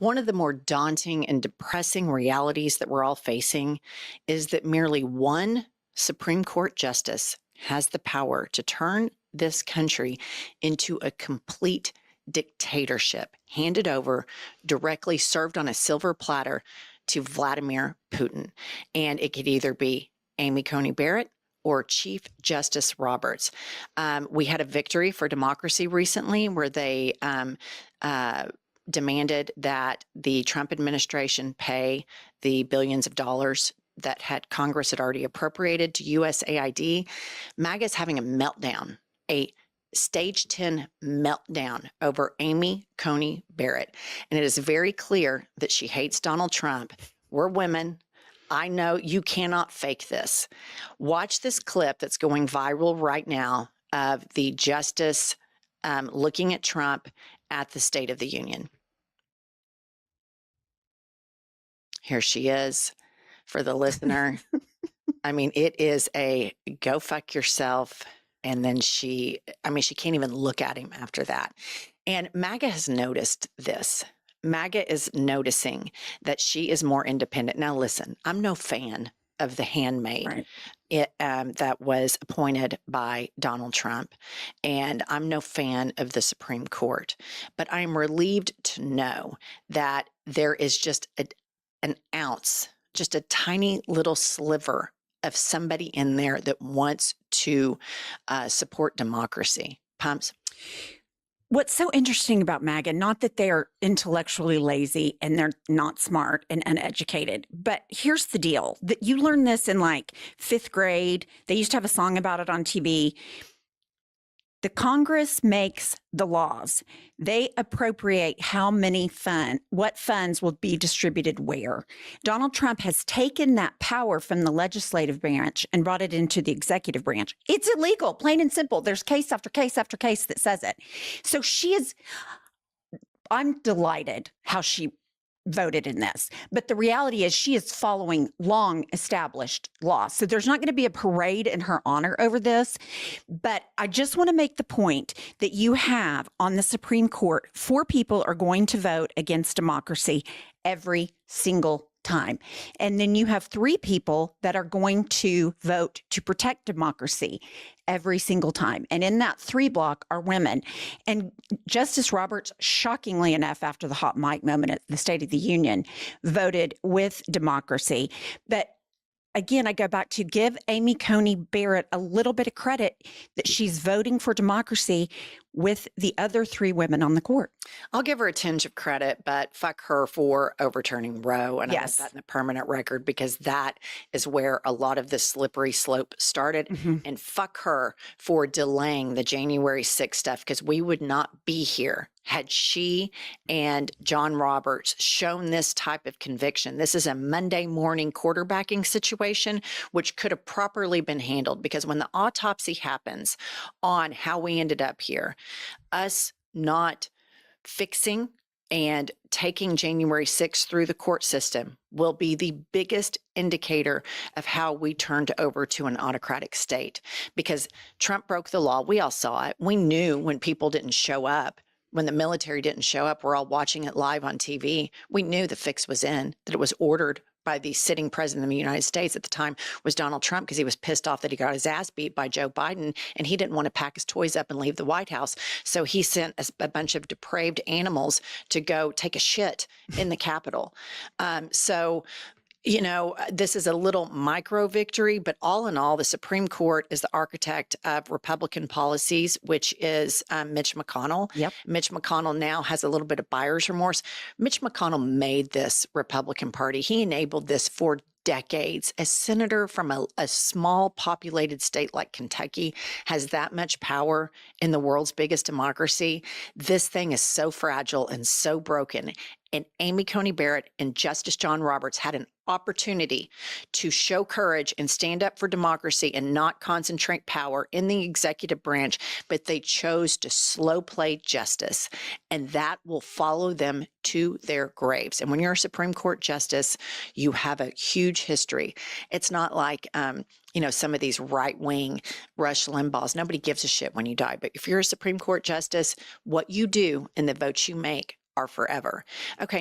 One of the more daunting and depressing realities that we're all facing is that merely one Supreme Court justice has the power to turn this country into a complete dictatorship, handed over, directly served on a silver platter to Vladimir Putin. And it could either be Amy Coney Barrett or Chief Justice Roberts. We had a victory for democracy recently where they demanded that the Trump administration pay the billions of dollars that Congress had already appropriated to USAID. MAGA is having a meltdown, a stage 10 meltdown over Amy Coney Barrett. And it is very clear that she hates Donald Trump. We're women. I know you cannot fake this. Watch this clip that's going viral right now of the justice looking at Trump at the State of the Union. Here she is for the listener. I mean, it is a go fuck yourself. And then she can't even look at him after that. And MAGA has noticed this. MAGA is noticing that she is more independent. Now, listen, I'm no fan of the handmaid that was appointed by Donald Trump. And I'm no fan of the Supreme Court. But I'm relieved to know that there is just an ounce, just a tiny little sliver of somebody in there that wants to support democracy. Pumps. What's so interesting about MAGA, not that they're intellectually lazy and they're not smart and uneducated, but here's the deal. That you learn this in like 5th grade. They used to have a song about it on TV. The Congress makes the laws. They appropriate what funds will be distributed where. Donald Trump has taken that power from the legislative branch and brought it into the executive branch. It's illegal, plain and simple. There's case after case after case that says it. So I'm delighted how she voted in this. But the reality is she is following long established law. So there's not going to be a parade in her honor over this. But I just want to make the point that you have on the Supreme Court, 4 people are going to vote against democracy every single time. And then you have 3 people that are going to vote to protect democracy every single time. And in that 3 block are women. And Justice Roberts, shockingly enough, after the hot mic moment at the State of the Union, voted with democracy. But again, I go back to give Amy Coney Barrett a little bit of credit that she's voting for democracy with the other 3 women on the court. I'll give her a tinge of credit, but fuck her for overturning Roe. And Yes. I want that in the permanent record because that is where a lot of the slippery slope started. Mm-hmm. And fuck her for delaying the January 6th stuff because we would not be here had she and John Roberts shown this type of conviction. This is a Monday morning quarterbacking situation, which could have properly been handled because when the autopsy happens on how we ended up here, us not fixing and taking January 6th through the court system will be the biggest indicator of how we turned over to an autocratic state because Trump broke the law. We all saw it. We knew when people didn't show up. When the military didn't show up, we're all watching it live on TV. We knew the fix was in, that it was ordered by the sitting president of the United States at the time was Donald Trump because he was pissed off that he got his ass beat by Joe Biden and he didn't want to pack his toys up and leave the White House. So he sent a bunch of depraved animals to go take a shit in the Capitol. You know, this is a little micro victory, but all in all, the Supreme Court is the architect of Republican policies, which is Mitch McConnell. Yep. Mitch McConnell now has a little bit of buyer's remorse. Mitch McConnell made this Republican Party. He enabled this for decades. A senator from a small populated state like Kentucky has that much power in the world's biggest democracy. This thing is so fragile and so broken. And Amy Coney Barrett and Justice John Roberts had an opportunity to show courage and stand up for democracy and not concentrate power in the executive branch, but they chose to slow play justice, and that will follow them to their graves. And when you're a Supreme Court justice, you have a huge history. It's not like, you know, some of these right-wing Rush Limbaughs. Nobody gives a shit when you die. But if you're a Supreme Court justice, what you do and the votes you make are forever. Okay.